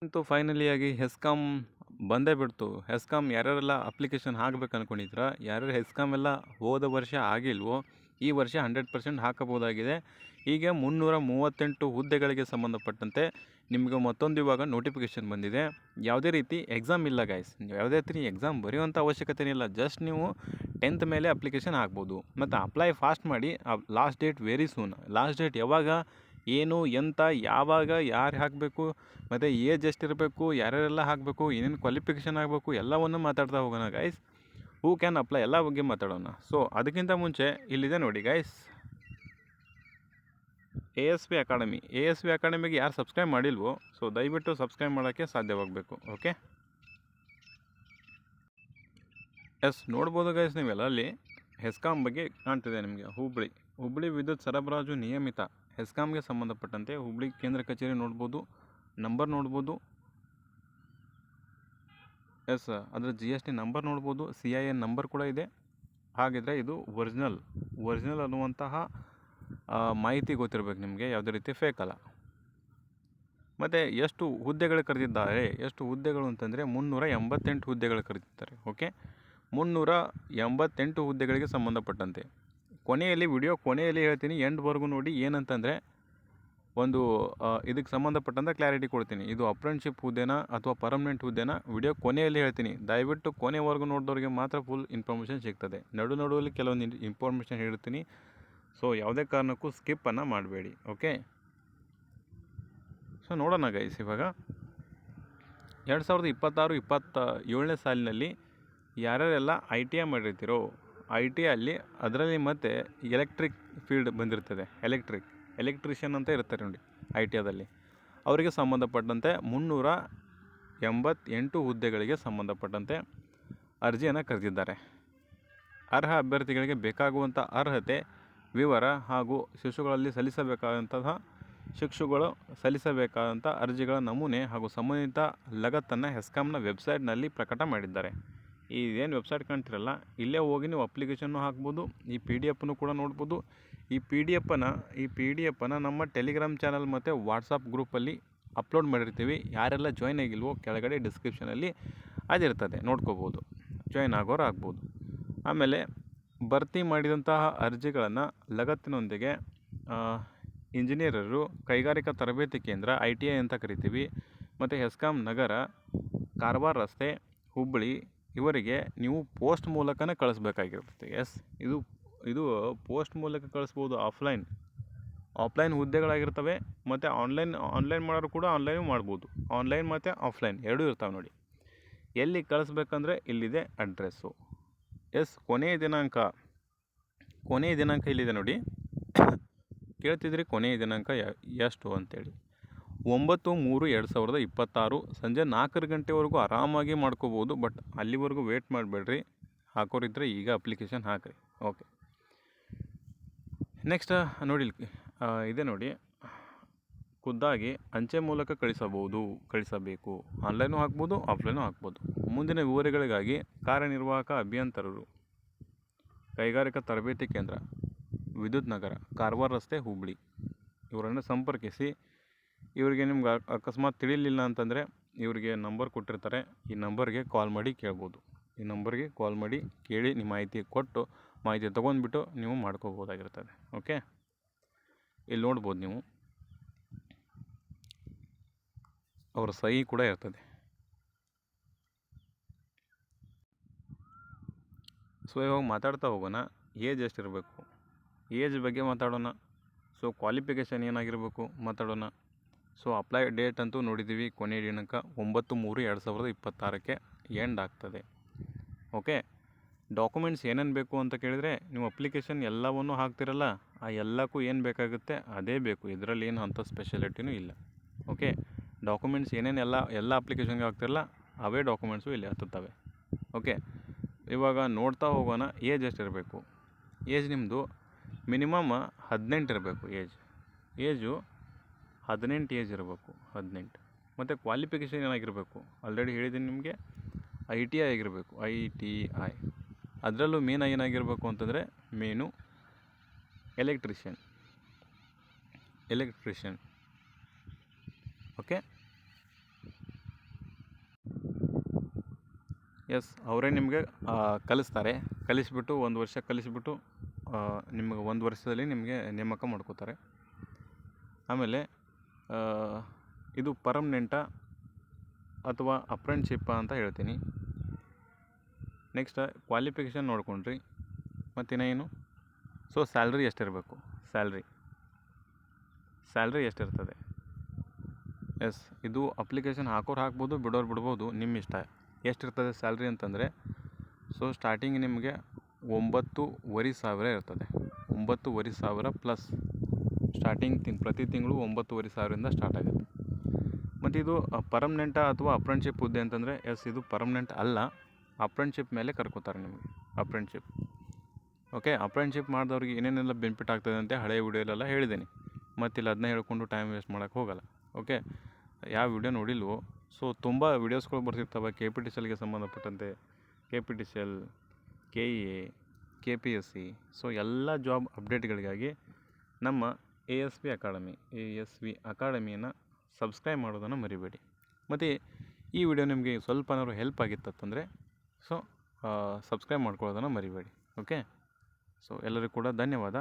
ಅಂತೂ ಫೈನಲಿಯಾಗಿ ಹೆಸ್ಕಾಮ್ ಬಂದೇ ಬಿಡ್ತು. ಹೆಸ್ಕಾಮ್ ಯಾರ್ಯಾರೆಲ್ಲ ಅಪ್ಲಿಕೇಶನ್ ಹಾಕ್ಬೇಕು ಅಂದ್ಕೊಂಡಿದ್ರ, ಯಾರ್ಯಾರು ಹೆಸ್ಕಾಮ್ ಎಲ್ಲ ಹೋದ ವರ್ಷ ಆಗಿಲ್ವೋ ಈ ವರ್ಷ 100% ಹಾಕಬಹುದಾಗಿದೆ. ಹೀಗೆ 338 ಹುದ್ದೆಗಳಿಗೆ ಸಂಬಂಧಪಟ್ಟಂತೆ ನಿಮಗೆ ಮತ್ತೊಂದು ಇವಾಗ ನೋಟಿಫಿಕೇಷನ್ ಬಂದಿದೆ. ಯಾವುದೇ ರೀತಿ ಎಕ್ಸಾಮ್ ಇಲ್ಲ ಗೈಸ್, ಯಾವುದೇ ರೀತಿ ಎಕ್ಸಾಮ್ ಬರೆಯುವಂಥ ಅವಶ್ಯಕತೆ ಇಲ್ಲ. ಜಸ್ಟ್ ನೀವು 10th ಮೇಲೆ ಅಪ್ಲಿಕೇಶನ್ ಹಾಕ್ಬೋದು. ಮತ್ತು ಅಪ್ಲೈ ಫಾಸ್ಟ್ ಮಾಡಿ. Last date very soon. Last date ಯಾವಾಗ, ಏನು, ಎಂತ, ಯಾವಾಗ, ಯಾರು ಹಾಕಬೇಕು, ಮತ್ತು ಏಜ್ ಎಷ್ಟಿರಬೇಕು, ಯಾರ್ಯಾರೆಲ್ಲ ಹಾಕಬೇಕು, ಏನೇನು ಕ್ವಾಲಿಫಿಕೇಷನ್ ಆಗಬೇಕು, ಎಲ್ಲವನ್ನು ಮಾತಾಡ್ತಾ ಹೋಗೋಣ ಗೈಸ್. ಹೂ ಕ್ಯಾನ್ ಅಪ್ಲೈ ಎಲ್ಲ ಬಗ್ಗೆ ಮಾತಾಡೋಣ. ಸೊ ಅದಕ್ಕಿಂತ ಮುಂಚೆ ಇಲ್ಲಿದೆ ನೋಡಿ ಗೈಸ್, ASV ಅಕಾಡೆಮಿಗೆ ಯಾರು ಸಬ್ಸ್ಕ್ರೈಬ್ ಮಾಡಿಲ್ವೋ ಸೊ ದಯವಿಟ್ಟು ಸಬ್ಸ್ಕ್ರೈಬ್ ಮಾಡೋಕ್ಕೆ ಸಾಧ್ಯವಾಗಬೇಕು. ಓಕೆ, ಎಸ್ ನೋಡ್ಬೋದು ಗೈಸ್, ನೀವೆಲ್ಲ ಅಲ್ಲಿ ಹೆಸ್ಕಾಮ್ ಬಗ್ಗೆ ಕಾಣ್ತಿದೆ ನಿಮಗೆ. ಹುಬ್ಬಳ್ಳಿ ವಿದ್ಯುತ್ ಸರಬರಾಜು ನಿಯಮಿತ ಹೆಸ್ಕಾಮ್ಗೆ ಸಂಬಂಧಪಟ್ಟಂತೆ ಹುಬ್ಬಳ್ಳಿ ಕೇಂದ್ರ ಕಚೇರಿ ನೋಡ್ಬೋದು, ನಂಬರ್ ನೋಡ್ಬೋದು. ಎಸ್, ಅದರ GST ನಂಬರ್ ನೋಡ್ಬೋದು, CIN ನಂಬರ್ ಕೂಡ ಇದೆ. ಹಾಗಿದ್ರೆ ಇದು ಒರಿಜಿನಲ್ ಅನ್ನುವಂತಹ ಮಾಹಿತಿ ಗೊತ್ತಿರಬೇಕು ನಿಮಗೆ, ಯಾವುದೇ ರೀತಿ ಫೇಕ್ ಅಲ್ಲ. ಮತ್ತು ಎಷ್ಟು ಹುದ್ದೆಗಳು ಕರೆದಿದ್ದಾರೆ, ಎಷ್ಟು ಹುದ್ದೆಗಳು ಅಂತಂದರೆ 388 ಹುದ್ದೆಗಳು ಕರೆದಿದ್ದಾರೆ. ಓಕೆ, 388 ಹುದ್ದೆಗಳಿಗೆ ಸಂಬಂಧಪಟ್ಟಂತೆ ವಿಡಿಯೋ ಕೊನೆಯಲ್ಲಿ ಹೇಳ್ತೀನಿ, ಎಂಡ್ವರೆಗೂ ನೋಡಿ. ಏನಂತಂದರೆ ಒಂದು ಇದಕ್ಕೆ ಸಂಬಂಧಪಟ್ಟಂಥ ಕ್ಲಾರಿಟಿ ಕೊಡ್ತೀನಿ. ಇದು ಅಪ್ರೆಂಟಿಸ್ಶಿಪ್ ಹುದ್ದೆನಾ ಅಥವಾ ಪರ್ಮನೆಂಟ್ ಹುದ್ದೆನಾ ವಿಡಿಯೋ ಕೊನೆಯಲ್ಲಿ ಹೇಳ್ತೀನಿ. ದಯವಿಟ್ಟು ಕೊನೆವರೆಗೂ ನೋಡಿದವ್ರಿಗೆ ಮಾತ್ರ ಫುಲ್ ಇನ್ಫಾರ್ಮೇಷನ್ ಸಿಗ್ತದೆ. ನಡುವಲ್ಲಿ ಕೆಲವೊಂದು ಇನ್ಫಾರ್ಮೇಷನ್ ಹೇಳ್ತೀನಿ. ಸೊ ಯಾವುದೇ ಕಾರಣಕ್ಕೂ ಸ್ಕಿಪ್ಪನ್ನು ಮಾಡಬೇಡಿ. ಓಕೆ, ಸೊ ನೋಡೋಣ ಗೈಸ್. ಇವಾಗ 2026-27ನೇ ಸಾಲಿನಲ್ಲಿ ಯಾರ್ಯಾರೆಲ್ಲ ITI ಮಾಡಿರ್ತೀರೋ, ITI ಅಲ್ಲಿ ಅದರಲ್ಲಿ ಮತ್ತು ಎಲೆಕ್ಟ್ರಿಕ್ ಫೀಲ್ಡ್ ಬಂದಿರ್ತದೆ. ಎಲೆಕ್ಟ್ರಿಷಿಯನ್ ಅಂತ ಇರ್ತಾರೆ ನೋಡಿ ITIದಲ್ಲಿ. ಅವರಿಗೆ ಸಂಬಂಧಪಟ್ಟಂತೆ 388 ಹುದ್ದೆಗಳಿಗೆ ಸಂಬಂಧಪಟ್ಟಂತೆ ಅರ್ಜಿಯನ್ನು ಕರೆದಿದ್ದಾರೆ. ಅರ್ಹ ಅಭ್ಯರ್ಥಿಗಳಿಗೆ ಬೇಕಾಗುವಂಥ ಅರ್ಹತೆ ವಿವರ ಹಾಗೂ ಶಿಕ್ಷುಗಳು ಸಲ್ಲಿಸಬೇಕಾದಂಥ ಅರ್ಜಿಗಳ ನಮೂನೆ ಹಾಗೂ ಸಂಬಂಧಿತ ಲಗತ್ತನ್ನು ಹೆಸ್ಕಾಮ್ನ ವೆಬ್ಸೈಟ್ನಲ್ಲಿ ಪ್ರಕಟ ಮಾಡಿದ್ದಾರೆ. ಇದೇನು ವೆಬ್ಸೈಟ್ ಕಾಣ್ತಿರಲ್ಲ, ಇಲ್ಲೇ ಹೋಗಿ ನೀವು ಅಪ್ಲಿಕೇಶನ್ನು ಹಾಕ್ಬೋದು. ಈ PDF ಕೂಡ ನೋಡ್ಬೋದು. ಈ ಪಿ ಡಿ ಎಫನ್ನು ನಮ್ಮ ಟೆಲಿಗ್ರಾಮ್ ಚಾನಲ್ ಮತ್ತು ವಾಟ್ಸಪ್ ಗ್ರೂಪಲ್ಲಿ ಅಪ್ಲೋಡ್ ಮಾಡಿರ್ತೀವಿ. ಯಾರೆಲ್ಲ ಜಾಯ್ನ್ ಆಗಿಲ್ವೋ ಕೆಳಗಡೆ ಡಿಸ್ಕ್ರಿಪ್ಷನಲ್ಲಿ ಅದಿರ್ತದೆ, ನೋಡ್ಕೋಬೋದು. ಜಾಯ್ನ್ ಆಗೋರು ಆಗ್ಬೋದು. ಆಮೇಲೆ ಭರ್ತಿ ಮಾಡಿದಂತಹ ಅರ್ಜಿಗಳನ್ನು ಲಗತ್ತಿನೊಂದಿಗೆ ಇಂಜಿನಿಯರರು, ಕೈಗಾರಿಕಾ ತರಬೇತಿ ಕೇಂದ್ರ ITI ಅಂತ ಕರಿತೀವಿ, ಮತ್ತು ಹೆಸ್ಕಾಮ್ ನಗರ, ಕಾರವಾರ ರಸ್ತೆ, ಹುಬ್ಬಳ್ಳಿ ಇವರಿಗೆ ನೀವು ಪೋಸ್ಟ್ ಮೂಲಕನೇ ಕಳಿಸ್ಬೇಕಾಗಿರುತ್ತೆ. ಎಸ್, ಇದು ಪೋಸ್ಟ್ ಮೂಲಕ ಕಳಿಸ್ಬೋದು. ಆಫ್ಲೈನ್ ಹುದ್ದೆಗಳಾಗಿರ್ತವೆ. ಮತ್ತು ಆನ್ಲೈನ್ ಮಾಡೋರು ಕೂಡ ಆನ್ಲೈನು ಮಾಡ್ಬೋದು. ಆನ್ಲೈನ್ ಮತ್ತು ಆಫ್ಲೈನ್ ಎರಡೂ ಇರ್ತಾವೆ ನೋಡಿ. ಎಲ್ಲಿ ಕಳಿಸ್ಬೇಕಂದ್ರೆ ಇಲ್ಲಿದೆ ಅಡ್ರೆಸ್ಸು. ಎಸ್, ಕೊನೆಯ ದಿನಾಂಕ ಇಲ್ಲಿದೆ ನೋಡಿ. ಕೇಳ್ತಿದ್ರಿ ಕೊನೆಯ ದಿನಾಂಕ ಎಷ್ಟು ಅಂತೇಳಿ. 9/3/2026 ಸಂಜೆ 4 ಗಂಟೆವರೆಗೂ ಆರಾಮಾಗಿ ಮಾಡ್ಕೋಬೋದು. ಬಟ್ ಅಲ್ಲಿವರೆಗೂ ವೇಟ್ ಮಾಡಬೇಡ್ರಿ. ಹಾಕೋರಿದ್ರೆ ಈಗ ಅಪ್ಲಿಕೇಶನ್ ಹಾಕಿರಿ. ಓಕೆ, ನೆಕ್ಸ್ಟ್ ನೋಡಿ, ಇದೆ ನೋಡಿ, ಖುದ್ದಾಗಿ ಅಂಚೆ ಮೂಲಕ ಕಳಿಸಬೇಕು. ಆನ್ಲೈನು ಹಾಕ್ಬೋದು, ಆಫ್ಲೈನು ಹಾಕ್ಬೋದು. ಮುಂದಿನ ವಿವರಗಳಿಗಾಗಿ ಕಾರ್ಯನಿರ್ವಾಹಕ ಅಭಿಯಂತರರು, ಕೈಗಾರಿಕಾ ತರಬೇತಿ ಕೇಂದ್ರ, ವಿದ್ಯುತ್ ನಗರ, ಕಾರವಾರ ರಸ್ತೆ, ಹುಬ್ಬಳ್ಳಿ ಇವರನ್ನು ಸಂಪರ್ಕಿಸಿ. ಇವರಿಗೆ ನಿಮ್ಗೆ ಅಕಸ್ಮಾತ್ ತಿಳಿಲಿಲ್ಲ ಅಂತಂದರೆ ಇವರಿಗೆ ನಂಬರ್ ಕೊಟ್ಟಿರ್ತಾರೆ. ಈ ನಂಬರ್ಗೆ ಕಾಲ್ ಮಾಡಿ ಕೇಳ್ಬೋದು. ಈ ನಂಬರ್ಗೆ ಕಾಲ್ ಮಾಡಿ ಕೇಳಿ ನಿಮ್ಮ ಮಾಹಿತಿ ತೊಗೊಂಡ್ಬಿಟ್ಟು ನೀವು ಮಾಡ್ಕೋಬೋದಾಗಿರ್ತದೆ. ಓಕೆ, ಇಲ್ಲಿ ನೋಡ್ಬೋದು ನೀವು, ಅವರ ಸಹಿ ಕೂಡ ಇರ್ತದೆ. ಸೊ ಇವಾಗ ಮಾತಾಡ್ತಾ ಹೋಗೋಣ. ಏಜ್ ಎಷ್ಟಿರಬೇಕು, ಏಜ್ ಬಗ್ಗೆ ಮಾತಾಡೋಣ. ಸೊ ಕ್ವಾಲಿಫಿಕೇಷನ್ ಏನಾಗಿರಬೇಕು ಮಾತಾಡೋಣ. ಸೊ ಅಪ್ಲೈ ಡೇಟ್ ಅಂತೂ ನೋಡಿದ್ದೀವಿ, ಕೊನೆಯ ದಿನಾಂಕ 9/3/2026 ಎಂಡ್ ಆಗ್ತದೆ. ಓಕೆ, ಡಾಕ್ಯುಮೆಂಟ್ಸ್ ಏನೇನು ಬೇಕು ಅಂತ ಕೇಳಿದರೆ, ನೀವು ಅಪ್ಲಿಕೇಶನ್ ಎಲ್ಲವನ್ನೂ ಹಾಕ್ತಿರಲ್ಲ, ಆ ಎಲ್ಲಕ್ಕೂ ಏನು ಬೇಕಾಗುತ್ತೆ ಅದೇ ಬೇಕು. ಇದರಲ್ಲಿ ಏನು ಅಂಥ ಸ್ಪೆಷಾಲಿಟಿನೂ ಇಲ್ಲ. ಓಕೆ, ಡಾಕ್ಯುಮೆಂಟ್ಸ್ ಏನೇನು ಎಲ್ಲ ಅಪ್ಲಿಕೇಶನ್ಗೆ ಹಾಕ್ತಿರಲ್ಲ ಅವೇ ಡಾಕ್ಯುಮೆಂಟ್ಸು ಇಲ್ಲಿ ಹತ್ತುತ್ತವೆ. ಓಕೆ, ಇವಾಗ ನೋಡ್ತಾ ಹೋಗೋಣ. ಏಜ್ ಎಷ್ಟಿರಬೇಕು. ಏಜ್ ನಿಮ್ಮದು ಮಿನಿಮಮ್ 18 ಇರಬೇಕು. ಏಜು 18 ಏಜ್ ಇರಬೇಕು, 18. ಮತ್ತು ಕ್ವಾಲಿಫಿಕೇಷನ್ ಏನಾಗಿರಬೇಕು, ಆಲ್ರೆಡಿ ಹೇಳಿದ್ದೀನಿ ನಿಮಗೆ, ITI ಆಗಿರಬೇಕು. ITI ಅದರಲ್ಲೂ ಏನಾಗಿರಬೇಕು ಅಂತಂದರೆ ಎಲೆಕ್ಟ್ರಿಷಿಯನ್. ಓಕೆ, ಎಸ್ ಅವರೇ ನಿಮಗೆ ಕಲಿಸ್ತಾರೆ. ಕಲಿಸಿಬಿಟ್ಟು 1 ವರ್ಷ ಕಲಿಸಿಬಿಟ್ಟು ನಿಮಗೆ 1 ವರ್ಷದಲ್ಲಿ ನಿಮಗೆ ನೇಮಕ ಮಾಡ್ಕೋತಾರೆ. ಆಮೇಲೆ ಇದು ಪರ್ಮನೆಂಟಾ ಅಥವಾ ಅಪ್ರೆಂಟಿಸ್ಶಿಪ್ಪಾ ಅಂತ ಹೇಳ್ತೀನಿ. ನೆಕ್ಸ್ಟ್ ಕ್ವಾಲಿಫಿಕೇಷನ್ ನೋಡ್ಕೊಂಡ್ರಿ. ಮತ್ತಿನ್ನು ಏನು? ಸೊ ಸ್ಯಾಲ್ರಿ ಎಷ್ಟಿರಬೇಕು? ಸ್ಯಾಲ್ರಿ ಎಷ್ಟಿರ್ತದೆ? ಎಸ್, ಇದು ಅಪ್ಲಿಕೇಶನ್ ಹಾಕೋರು ಹಾಕ್ಬೋದು, ಬಿಡೋರು ಬಿಡ್ಬೋದು, ನಿಮ್ಮ ಇಷ್ಟ. ಎಷ್ಟಿರ್ತದೆ ಸ್ಯಾಲ್ರಿ ಅಂತಂದರೆ, ಸೊ ಸ್ಟಾರ್ಟಿಂಗ್ ನಿಮಗೆ 9,500 ಇರ್ತದೆ. 9,500 ಪ್ಲಸ್ ಸ್ಟಾರ್ಟಿಂಗ್ ಪ್ರತಿ ತಿಂಗಳು 9,500ರಿಂದ ಸ್ಟಾರ್ಟ್ ಆಗುತ್ತೆ. ಮತ್ತು ಇದು ಪರ್ಮನೆಂಟಾ ಅಥವಾ ಅಪ್ರೆಂಟಿಸ್ಶಿಪ್ ಹುದ್ದೆ ಅಂತಂದರೆ, ಎಸ್ ಇದು ಪರ್ಮನೆಂಟ್ ಅಲ್ಲ, ಅಪ್ರೆಂಟಿಸ್ಶಿಪ್ ಮೇಲೆ ಕರ್ಕೋತಾರೆ ನಿಮಗೆ. Apprenticeship okay. ಅಪ್ರೆಂಟಿಸ್ಶಿಪ್ ಮಾಡಿದವ್ರಿಗೆ ಏನೇನೆಲ್ಲ ಬೆನಿಫಿಟ್ ಆಗ್ತದೆ ಅಂತ ಹಳೆಯ ವೀಡಿಯೋಲೆಲ್ಲ ಹೇಳಿದ್ದೀನಿ. ಮತ್ತಿಲ್ಲಿ ಅದನ್ನ ಹೇಳ್ಕೊಂಡು ಟೈಮ್ ವೇಸ್ಟ್ ಮಾಡೋಕ್ಕೆ ಹೋಗಲ್ಲ. ಓಕೆ, ಯಾವ ವಿಡಿಯೋ ನೋಡಿಲ್ವೋ, ಸೊ ತುಂಬ ವೀಡಿಯೋಸ್ಗಳು ಬರ್ತಿರ್ತವೆ KPTCLಗೆ ಸಂಬಂಧಪಟ್ಟಂತೆ. KPTCL, KEA, KPSC, ಸೊ ಎಲ್ಲ ಜಾಬ್ ಅಪ್ಡೇಟ್ಗಳಿಗಾಗಿ ನಮ್ಮ ASV ಅಕಾಡೆಮಿಯನ್ನು ಸಬ್ಸ್ಕ್ರೈಬ್ ಮಾಡೋದನ್ನು ಮರಿಬೇಡಿ. ಮತ್ತು ಈ ವಿಡಿಯೋ ನಿಮಗೆ ಸ್ವಲ್ಪನಾದ್ರು ಹೆಲ್ಪ್ ಆಗಿತ್ತಂದರೆ ಸೊ ಸಬ್ಸ್ಕ್ರೈಬ್ ಮಾಡ್ಕೊಳ್ಳೋದನ್ನು ಮರಿಬೇಡಿ. ಓಕೆ, ಸೊ ಎಲ್ಲರಿಗೂ ಕೂಡ ಧನ್ಯವಾದ.